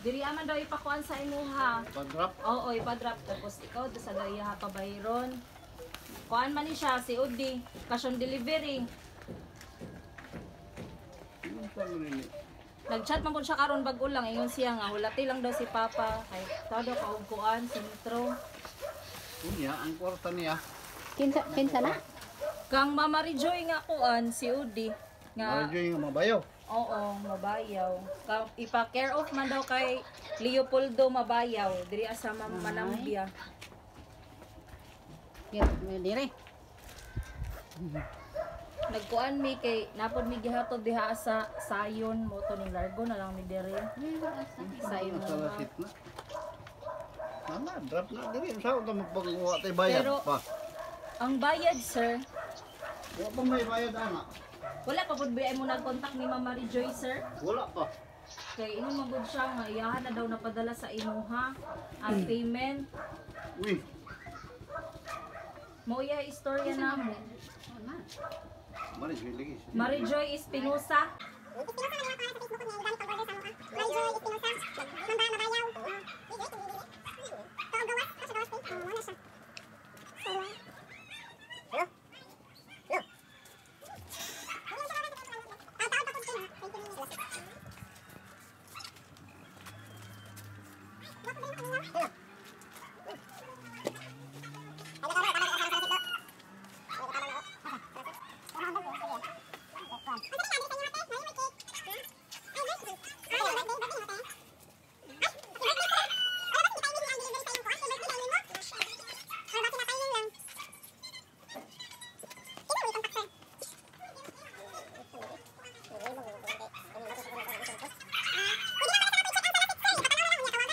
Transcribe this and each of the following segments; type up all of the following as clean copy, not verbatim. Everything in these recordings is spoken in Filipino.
Diri aman daw ipakuan sa imuha. Pag-drop? Oo, ipa-drop. Tapos ikaw, sa daya ka bayron. Kuan man ni siya, si Udi. Cash on delivery. Nag-chat man po siya karon bag-o lang. Ingon siya nga, hulati lang daw si Papa. Kay tao daw kaugkuan, sentro. Unya, ang kwarta niya. Kinsa na? Kang Mama Rejoy nga kuan, si Udi. Nga, Medyo yung mabayaw. oo, mabayaw. Ipa-care off man daw kay Leopoldo Mabayaw. Diri asa Manambia. Dire. Nagkuan mi kay napod mi gihatod diha sa sayon mo to ni largo na lang mi diri. Sayon Sa mo. lasit na. Ano, drop na diri. Saan ito magpagawa tayo bayad Pero- pa? Ang bayad, sir, Wala pa may bayad, anak. wala pa pud biay mo nag-contact ni Mama Rejoy, sir. Wala pa. Kay ingon magud siya nga iyahan na daw napadala sa imuha ang payment. Uy, Mo iya istorya namo. mali, lagi. Marijoy Espinosa.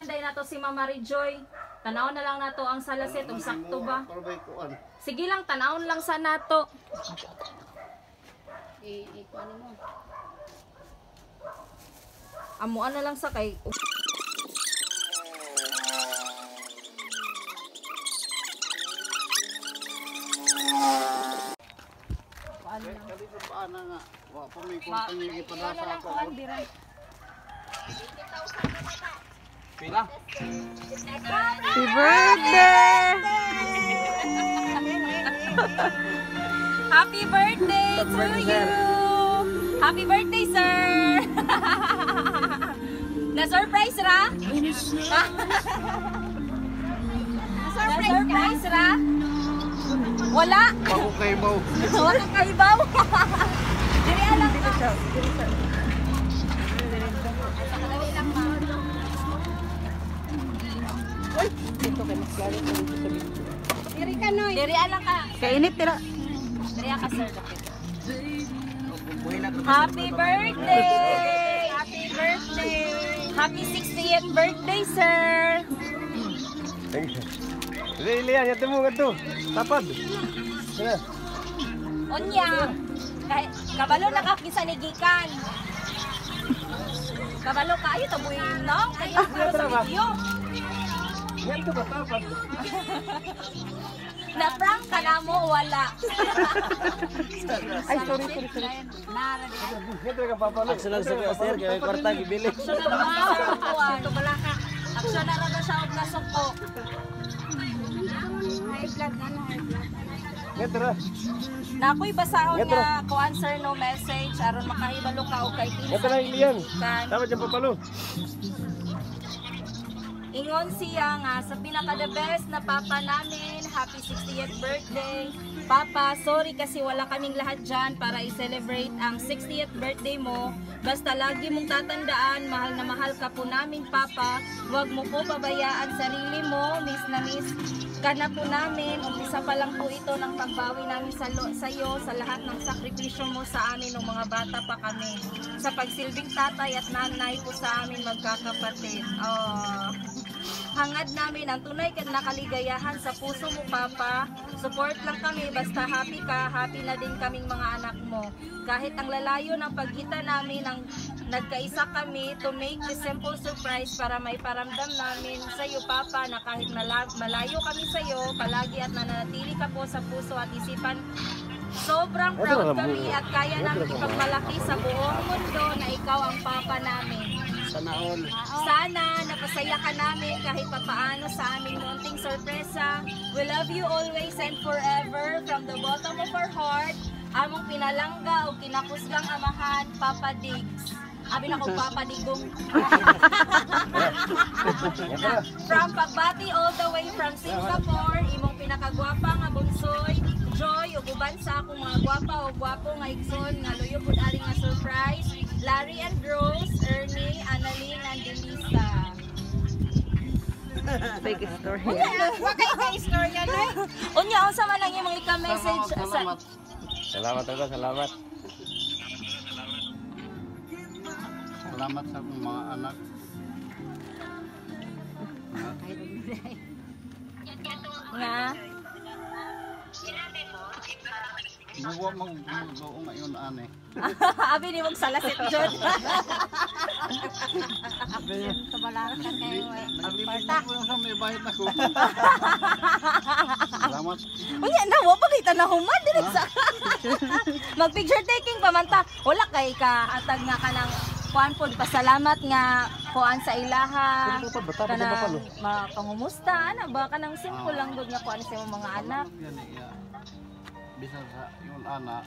Day na to si Mama Rejoy. Tanaw na lang nato ang salasit ug sakto ba? Para ba ikuan? Sige lang, tanawon lang sa nato. Ikuan mo. Amuan na lang sa kay Kali sa paan na nga. Wala pa may kwarta niya ipadasa ako. Pila? Happy birthday! Happy birthday to you! Happy birthday, sir! Na-surprise ra? Na-surprise ra? Wala? Ako kay Mau. Wala kaibaw? Diri alam ka. Sakadali lang ma. Dito kay mas lalo sa dito sa video. Diri ka noy. Diri alam ka. Kainit tira. Diri ka, sir. Happy birthday! Happy birthday! Happy 60th birthday, sir! Thank you. Ilian, yato mo ganito. Tapad. Sina. Onya! Kabalo na kakisanigikan. Kabalo ka, ayo tabuhin no? Kaya sa video. Ganito ba tapad? Na-prank ka na mo, wala. Ay, sorry. Ganito ka papalo. Action lang sa sir, kaya kwarta gibili. Action na ba? Ito pala ka. Action na rin siya og nasuko. High blood na, high blood. Ganito ra. Nakoy basahon nga ko answer no message aron makahibalo ka og kay Ganito lang Ilian. kan. Dapat yung papalo. Ingon siya nga sa pinaka the best na papa namin, happy 60th birthday. Papa, sorry kasi wala kaming lahat dyan para i-celebrate ang 60th birthday mo. Basta lagi mong tatandaan, mahal na mahal ka po namin, Papa. Huwag mo po pabayaan sarili mo, miss na miss ka na po namin. Umpisa pa lang po ito ng pagbawi namin sa iyo sa lahat ng sakripisyo mo sa amin nung mga bata pa kami. Sa pagsilbing tatay at nanay po sa amin magkakapatid. Oh. Hangad namin ang tunay na kaligayahan sa puso mo, Papa. Support lang kami, basta happy ka, happy na din kaming mga anak mo. Kahit ang lalayo ng pagkita namin, ang nagkaisa kami to make this simple surprise para may paramdam namin sa iyo, Papa, na kahit malayo kami sa iyo, palagi at nananatili ka po sa puso at isipan. Sobrang proud kami at kaya namin ipagmalaki sa buong mundo na ikaw ang Papa namin. Sana all. Sana napasaya ka namin kahit papaano sa aming munting sorpresa. We love you always and forever from the bottom of our heart. Among pinalangga o kinakusgang amahan, Papa Diggs. Abi na ko Papa Digong. From Pagbati all the way from Singapore, imong pinakagwapa nga bunsoy, Joy, ug uban sa akong mga gwapa o gwapo nga igsoon nga luyo pud aring nga surprise, Larry and Rose, Ernie, Annalyn, and Delisa. Fake story. Wa kay ka istorya na. Unya unsa man ang imong ika-message sa Salamat. Salamat talaga, salamat. Salamat sa akong mga anak. nga Mawa mag-buo ngayon ane. abi ni mong salasit jud. Kabalaran ka kayo. Parta ko sa may bahit ako. Salamat. Unya na wa pa kita na human dili sa. Mag picture taking pa man ta. Wala kay ka atag nga kanang kuan pod pasalamat nga kuan sa ilaha. Kanang pangumusta ana ba kanang simple lang gud nga kuan sa imong mga anak. Yan iya. Bisa sa yung anak.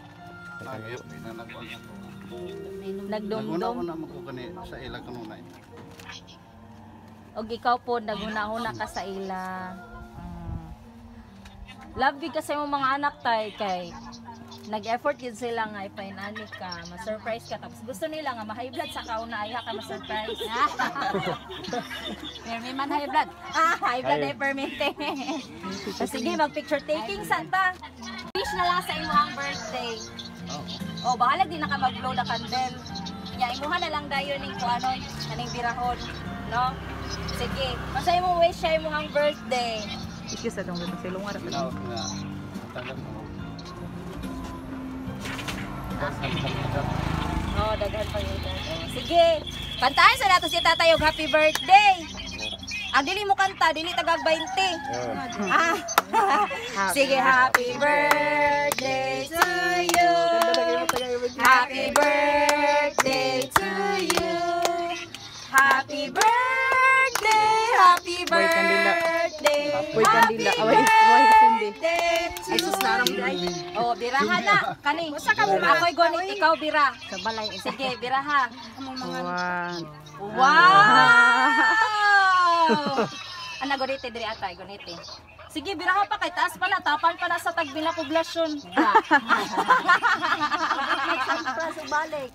Tagayop na nagkuan ako. Naguna Nagdumdum ko na makukani sa ila kanunay. og ikaw po naguna-una ka sa ila. Love gid ka sa imong mga anak tay kay nag-effort yun sila nga ipainani ka, ma-surprise ka, tapos gusto nila nga ma-high blood sa kauna ay ka ma-surprise. May man high blood. High blood ay permitting. So, sige, mag-picture taking santa. Wish na lang sa imuhang birthday. Oh, bahala din na ka mag-blow na candle. Nya, imuha na lang dayon ning kuanon, kaning birahon, no? Sige, masa imong wish sa imuhang birthday. Excuse atong silungar pa. Tinawag nga. Tagal mo. Oh, daghan pa yun. Sige, kantahan sa nato si tatay og happy birthday. Ang dili mo kanta, dili tagag 20. Ah. Sige, happy birthday to you. Happy birthday to you. Happy birthday, happy birthday. Uy, kandila. Away, hindi. Ay, sus naram day. Oh, biraha na. Kani. Ako'y gonit, ikaw bira. Sa balay. Sige, biraha. One. Wow! Ana gonite diri atay, gonite. Sige, biraha pa kay taas pa na, tapan pa na sa Tagbila poblasyon.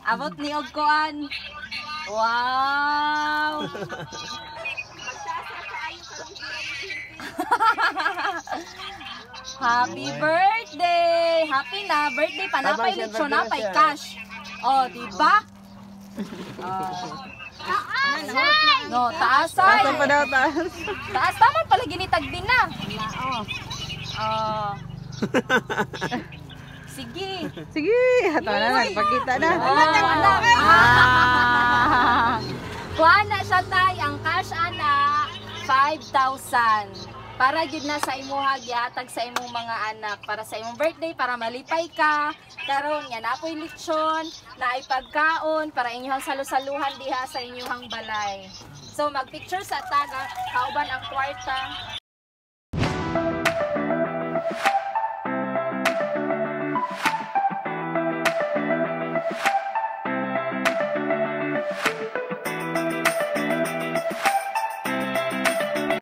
Abot ni og kuan. Wow! Happy birthday! Happy na birthday pa napay lechon napay cash. Oh, di ba? No, taasay. Saan pa daw taas? Taas naman pala ginitag din na. Sige. Sige, hato na, nagpakita na. Kuha na siya tay, ang cash ana 5,000. Para jud na sa imuha gihatag sa imong mga anak para sa imong birthday para malipay ka. Karon yan apoy lechon, naay pagkaon para inyong salusaluhan diha sa inyong balay. So magpicture sa taga kauban ang kwarta.